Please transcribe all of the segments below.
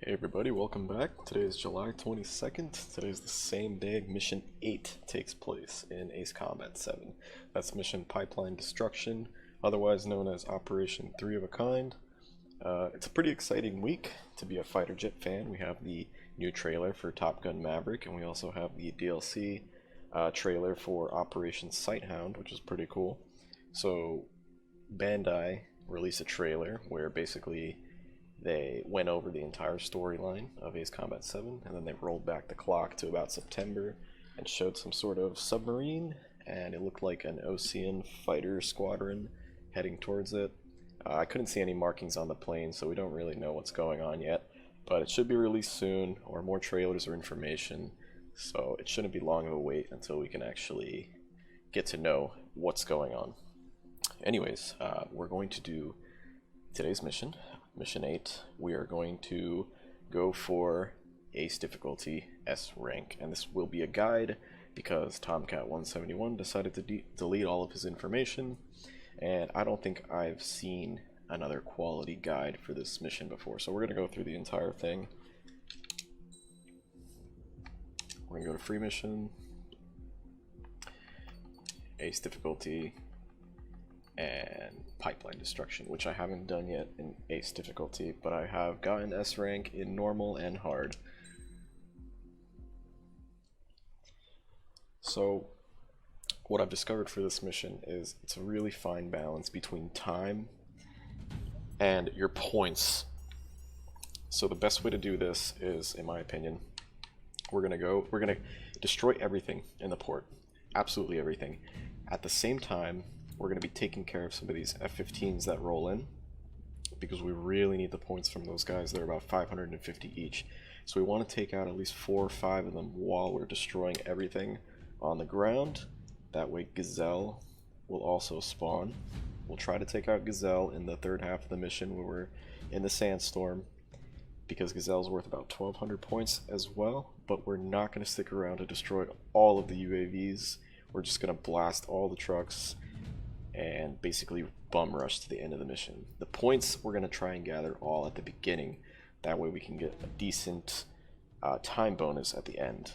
Hey everybody, welcome back. Today is July 22nd. Today is the same day Mission 8 takes place in Ace Combat 7. That's Mission Pipeline Destruction, otherwise known as Operation 3 of a Kind. It's a pretty exciting week to be a fighter jet fan. We have the new trailer for Top Gun Maverick, and we also have the DLC trailer for Operation Sighthound, which is pretty cool. So Bandai released a trailer where basically they went over the entire storyline of Ace Combat 7, and then they rolled back the clock to about September and showed some sort of submarine, and it looked like an Ocean fighter squadron heading towards it. I couldn't see any markings on the plane, so we don't really know what's going on yet, but it should be released soon, or more trailers or information, so it shouldn't be long of a wait until we can actually get to know what's going on. Anyways, we're going to do today's mission. Mission 8, we are going to go for Ace difficulty S rank, and this will be a guide because Tomcat 171 decided to delete all of his information, and I don't think I've seen another quality guide for this mission before, so we're going to go through the entire thing. We're going to go to free mission, Ace difficulty, and Pipeline Destruction, which I haven't done yet in Ace difficulty, but I have gotten S rank in normal and hard. So what I've discovered for this mission is it's a really fine balance between time and your points. So the best way to do this is, in my opinion, we're gonna destroy everything in the port, absolutely everything. At the same time, we're going to be taking care of some of these F-15s that roll in, because we really need the points from those guys. They're about 550 each. So we want to take out at least 4 or 5 of them while we're destroying everything on the ground. That way Gazelle will also spawn. We'll try to take out Gazelle in the third half of the mission where we're in the sandstorm, because Gazelle's worth about 1,200 points as well, but we're not going to stick around to destroy all of the UAVs. We're just going to blast all the trucks and basically bum rush to the end of the mission. The points we're going to try and gather all at the beginning. That way we can get a decent time bonus at the end.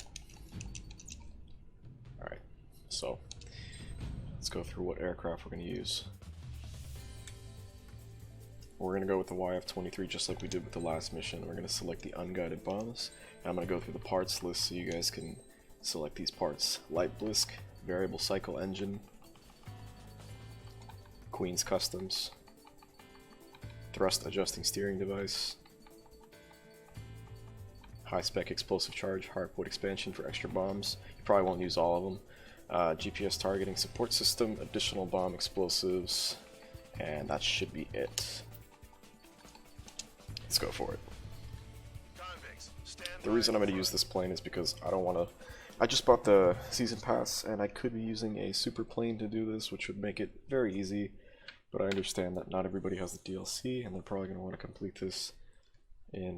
Alright, so let's go through what aircraft we're going to use. We're going to go with the YF-23 just like we did with the last mission. We're going to select the unguided bombs. And I'm going to go through the parts list so you guys can select these parts. Light Blisk, variable cycle engine, Queen's Customs, thrust adjusting steering device, high spec explosive charge, hardpoint expansion for extra bombs. You probably won't use all of them. GPS targeting support system, additional bomb explosives, and that should be it. Let's go for it. The reason I'm going to use this plane is because I just bought the season pass, and I could be using a super plane to do this, which would make it very easy. But I understand that not everybody has the DLC, and they're probably going to want to complete this in,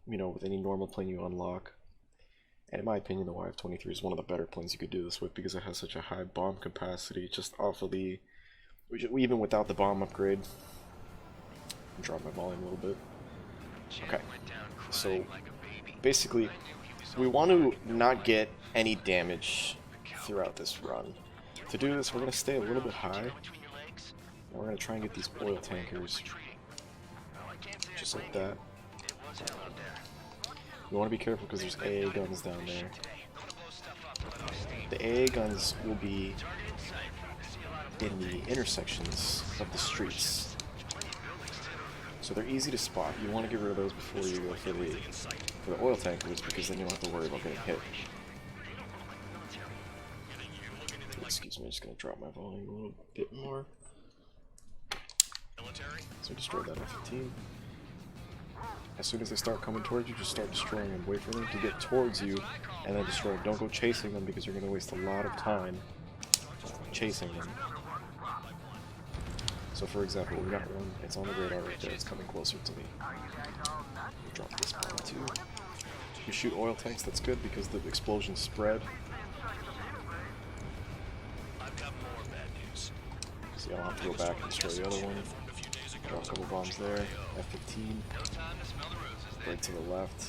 with any normal plane you unlock. And in my opinion, the YF-23 is one of the better planes you could do this with because it has such a high bomb capacity, just off of the, even without the bomb upgrade. Drop my volume a little bit. Okay, so basically, we want to not get any damage throughout this run. To do this, we're going to stay a little bit high. And we're going to try and get these oil tankers just like that. You want to be careful because there's AA guns down there. The AA guns will be in the intersections of the streets, so they're easy to spot. You want to get rid of those before you go for the oil tankers, because then you don't have to worry about getting hit. Excuse me, I'm just going to drop my volume a little bit more. So destroy that F-15. As soon as they start coming towards you, just start destroying them. Wait for them to get towards you, and then destroy them. Don't go chasing them, because you're going to waste a lot of time chasing them. So for example, we got one, it's on the radar right there, it's coming closer to me. Drop this bomb too. You shoot oil tanks, that's good because the explosions spread. See, I don't have to go back and destroy the other one. Drop a couple bombs there. F-15. right to the left.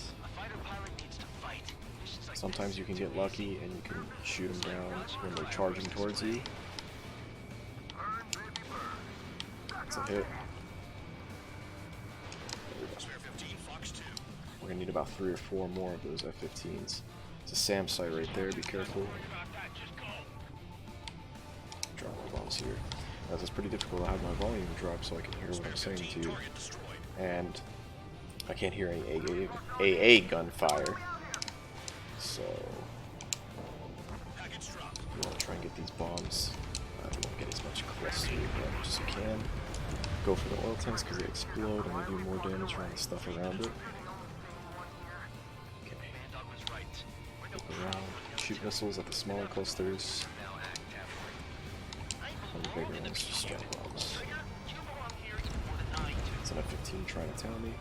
Sometimes you can get lucky and you can shoot them down when they're charging towards you. That's a hit. We're gonna need about 3 or 4 more of those F-15s. It's a SAM site right there, be careful. Drop my bombs here. As it's pretty difficult to have my volume drop so I can hear what I'm saying to you. And I can't hear any AA gunfire. So you want to try and get these bombs. You want to get as much cluster damage as you can. Go for the oil tanks because they explode and they do more damage around the stuff around it. Okay. Look around. Shoot missiles at the smaller clusters. And the bigger ones just strike bombs. It's an F-15 trying to tell me.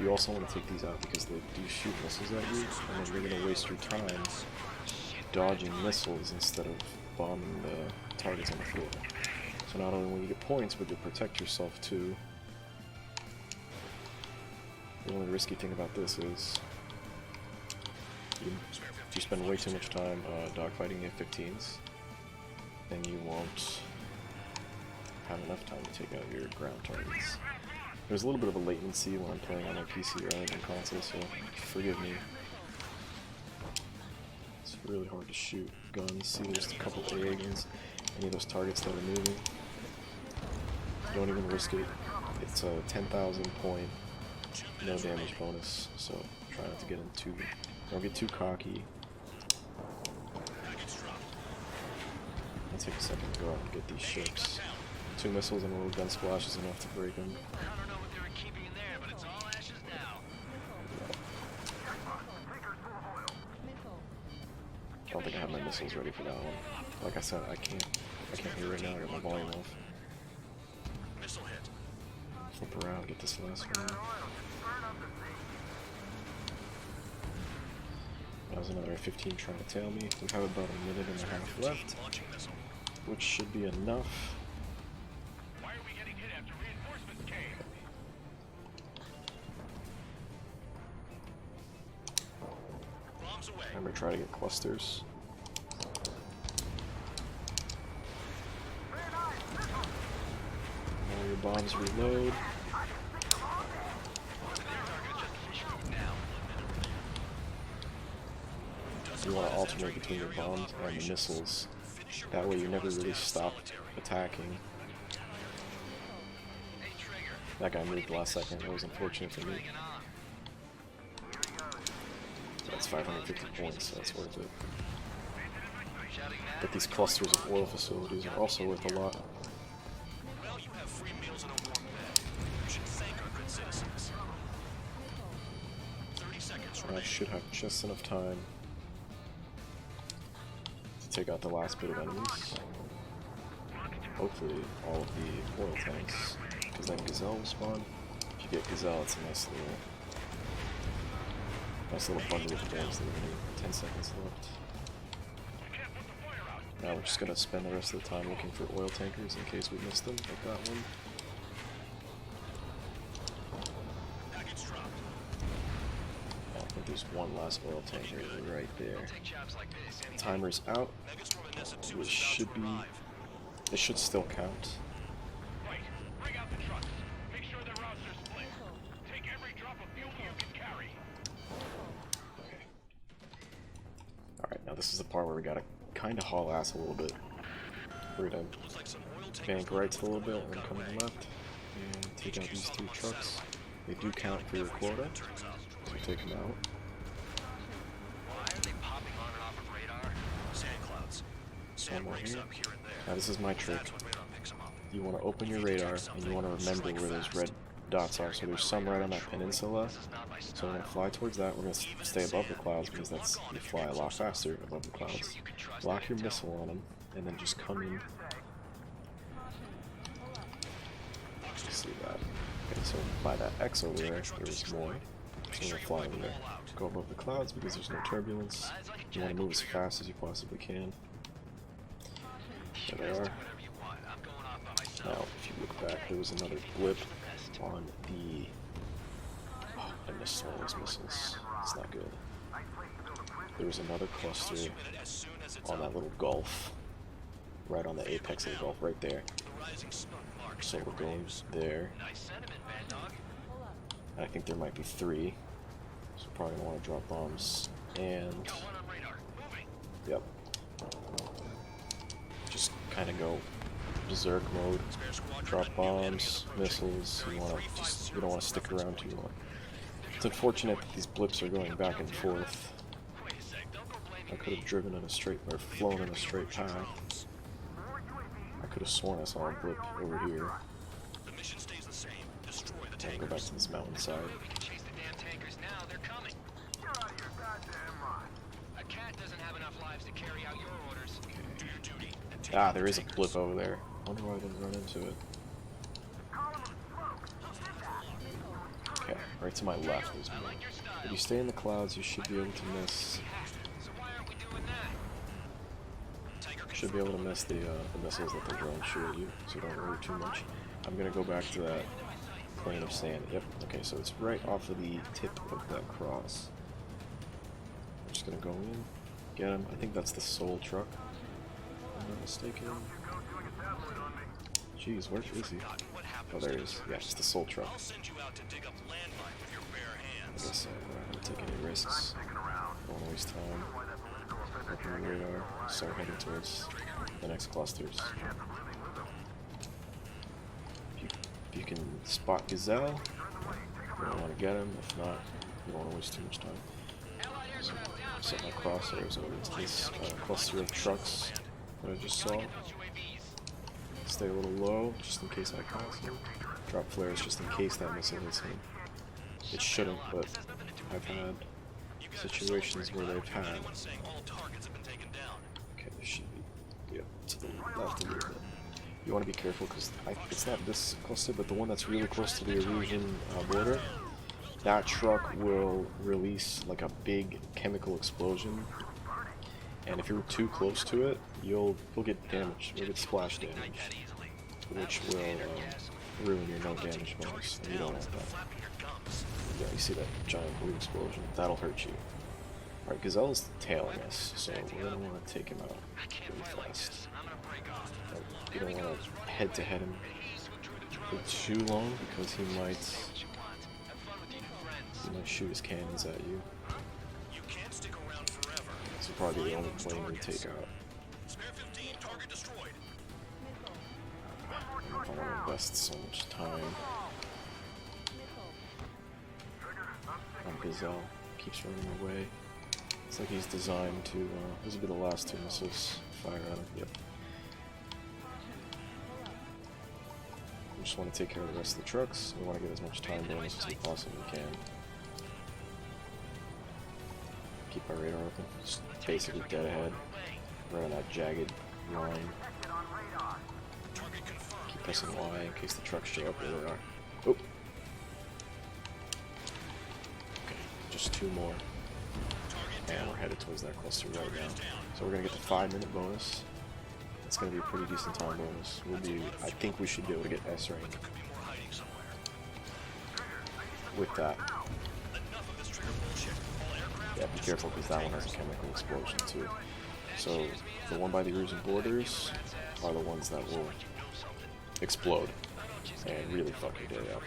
You also want to take these out because they do shoot missiles at you, and then you're going to waste your time dodging missiles instead of bombing the targets on the floor. So not only will you get points, but you'll protect yourself too. The only risky thing about this is if you spend way too much time dogfighting F-15s, then you won't have enough time to take out your ground targets. There's a little bit of a latency when I'm playing on my PC rather than console, so forgive me. It's really hard to shoot guns. See, there's a couple AA guns. Any of those targets that are moving, don't even risk it. It's a 10,000 point no damage bonus, so try not to get don't get too cocky. I'll take a second to go out and get these ships. 2 missiles and a little gun splash is enough to break them. I don't think I have my missiles ready for that one. Like I said, I can't hear right now. I got my volume off. Flip around, get this last one. That was another F-15 trying to tail me. We have about a minute and a half left, which should be enough. Remember, try to get clusters. All your bombs reload. You want to alternate between your bombs and the missiles. That way you never really stop attacking. That guy moved last second. That was unfortunate for me. That's 550 points, so that's worth it. But these clusters of oil facilities are also worth a lot. I should have just enough time to take out the last bit of enemies. Hopefully all of the oil tanks, because then Gazelle will spawn. If you get Gazelle, it's a nice little bundle of bombs that we need. 10 seconds left. Now we're just gonna spend the rest of the time looking for oil tankers in case we missed them, like that one. I think there's one last oil tanker right there. Timer's out. It should still count. Now this is the part where we gotta kind of haul ass a little bit. We're gonna bank right a little bit and then come left and take out these 2 trucks. They do count for your quota, so take them out. One more here. Now this is my trick. You want to open your radar and you want to remember where those red dots are. So there's some right on that peninsula. So we're going to fly towards that. We're going to stay above the clouds because you fly a lot faster above the clouds. Lock your missile on them and then just come in. See that. Okay, so by that X over there, there's more. So we're going to fly over there. Go above the clouds because there's no turbulence. You want to move as fast as you possibly can. There they are. Now, if you look back, there was another blip on the... Oh I missed one of those missiles. It's not good. There was another cluster on that little gulf, right on the apex of the gulf, right there. So we're going there. I think there might be 3, so we're probably gonna want to drop bombs. And yep, just kind of go berserk mode. Drop bombs, missiles. You don't want to stick around too long. It's unfortunate that these blips are going back and forth. I could have driven in a straight, or flown in a straight path. I could have sworn I saw a blip over here. I'll go back to this mountainside. Okay. Ah, there is a blip over there. I wonder why I didn't run into it. Okay, right to my left is me. If you stay in the clouds, you should be able to miss. Should be able to miss the missiles that the drones shoot at you, so don't worry too much. I'm gonna go back to that plane of sand. Yep. Okay, so it's right off of the tip of that cross. I'm just gonna go in, get him. I think that's the Soul truck. If I'm not mistaken. Jeez, where is he? Oh, there he is. Yeah, it's the Soul truck. I guess I'm not gonna take any risks. Don't wanna waste time. Open the radar. Start heading towards the next clusters. If you can spot Gazelle, you don't want to get him. If not, you don't want to waste too much time. So, set my crosshairs over to this cluster of trucks that I just saw. Stay a little low, just in case I pass him. Drop flares just in case that missile hits him. It shouldn't, but I've had situations where they've had. Okay, there should be. Yep, to the left a little bit. You want to be careful because it's not this cluster, but the one that's really close to the Erusian border. That truck will release like a big chemical explosion, and if you're too close to it, you'll get damaged. You'll get splash damage, which will ruin your no damage bonus, and you don't want that. Yeah, you see that giant blue explosion? That'll hurt you. Alright, Gazelle's tailing us, so we're gonna want to take him out really fast. You don't want to head-to-head him for too long because he might shoot his cannons at you. This will probably be the only plane we take out. I don't want to invest so much time on Gazelle. Keeps running away. It's like he's designed to, these will be the last 2 missiles fire at him. Yep. We just want to take care of the rest of the trucks. We want to get as much time bonus as we possibly can. Keep our radar open. Just basically dead ahead. Right on that jagged line. Keep pressing Y in case the trucks show up where they are. Oh! Okay, just 2 more. And we're headed towards that cluster right now. So we're gonna get the 5-minute bonus. It's gonna be a pretty decent time bonus. I think we should be able to get S rank with that. Yeah, be careful because that one has a chemical explosion too. So the one by the Erusian borders are the ones that will explode and really fuck your day up.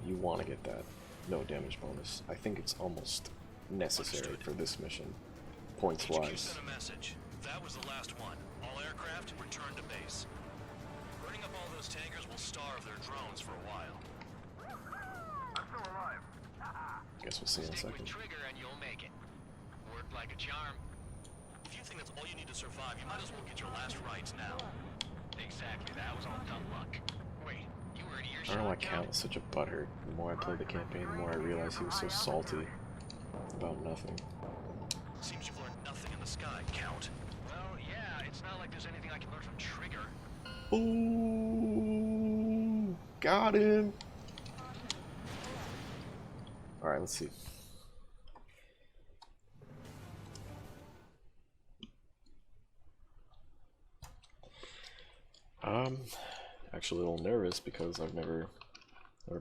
You want to get that no damage bonus. I think it's almost necessary for this mission, points wise. That was the last one. All aircraft return to base. Burning up all those tankers will starve their drones for a while. I'm still alive. Guess we'll see in a second. Trigger and you'll make it. Worked like a charm. If you think that's all you need to survive, you might as well get your last rites now. Exactly, that was all dumb luck. Wait, you were in earshot. I don't know why Count was such a butthurt. The more I played the campaign, the more I realized he was so salty about nothing. Seems you've learned nothing in the sky, Count. Well, yeah, it's not like there's anything I can learn from Trigger. Ooh, got him. All right, let's see. Actually a little nervous because I've never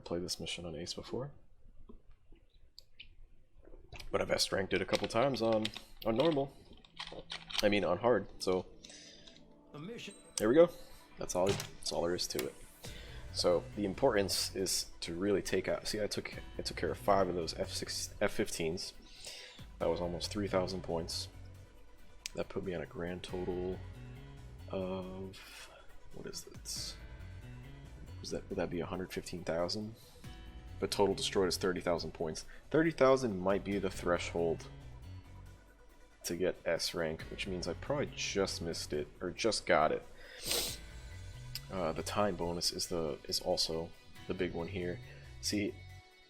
played this mission on Ace before. But I've S-ranked it a couple times on normal. I mean on hard, so there we go. That's all there is to it. So the importance is to really take out. See, I took care of 5 of those F-15s. That was almost 3,000 points. That put me on a grand total of, what is this? Would that be 115,000? But total destroyed is 30,000 points. 30,000 might be the threshold to get S rank, which means I probably just missed it, or just got it. The time bonus is also the big one here. See,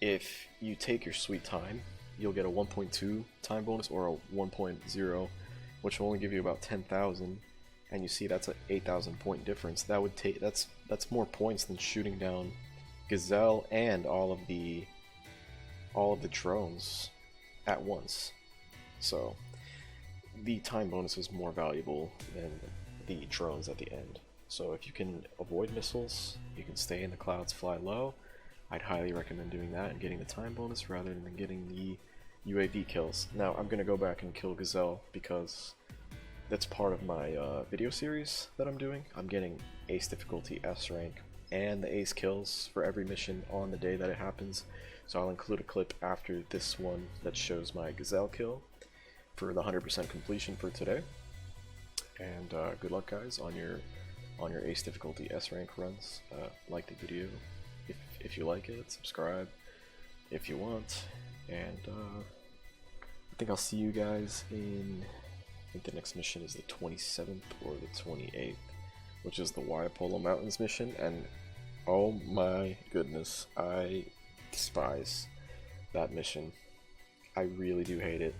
if you take your sweet time, you'll get a 1.2 time bonus or a 1.0, which will only give you about 10,000. And you see that's an 8,000 point difference. That would take that's more points than shooting down Gazelle and all of the drones at once. So the time bonus is more valuable than the drones at the end. So if you can avoid missiles, you can stay in the clouds, fly low, I'd highly recommend doing that and getting the time bonus rather than getting the UAV kills. Now I'm gonna go back and kill Gazelle because that's part of my video series that I'm doing. I'm getting Ace difficulty S rank and the Ace kills for every mission on the day that it happens. So I'll include a clip after this one that shows my Gazelle kill for the 100% completion for today. And good luck guys on your Ace difficulty S rank runs. Like the video if you like it, subscribe if you want, and I think I'll see you guys in, I think the next mission is the 27th or the 28th, which is the Waiapolo Mountains mission, and oh my goodness, I despise that mission. I really do hate it,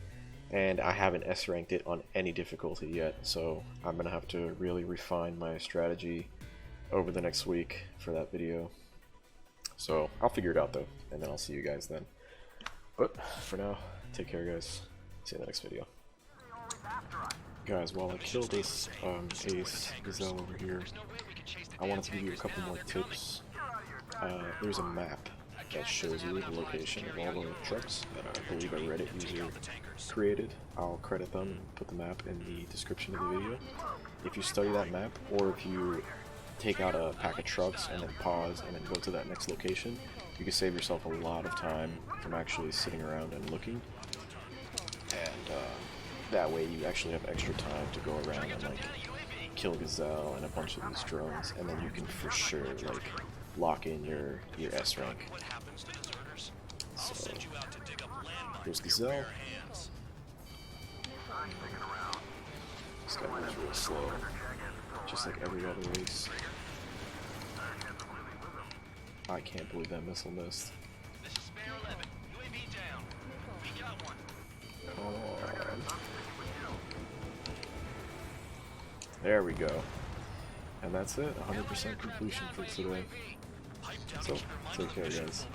and I haven't S-ranked it on any difficulty yet, so I'm gonna have to really refine my strategy over the next week for that video. So I'll figure it out though, and then I'll see you guys then. But for now, take care guys, see you in the next video. Guys, while I kill this Ace Gazelle over here, I wanted to give you a couple more tips. There's a map that shows you the location of all the trucks that I believe a Reddit user created. I'll credit them and put the map in the description of the video. If you study that map, or if you take out a pack of trucks and then pause and then go to that next location, you can save yourself a lot of time from actually sitting around and looking. And that way you actually have extra time to go around and like kill Gazelle and a bunch of these drones, and then you can for sure like lock in your S rank. So here's Gazelle. This guy moves real slow, just like every other race. I can't believe that missile missed. Come on. There we go. And that's it, 100% completion for today. So, take care guys.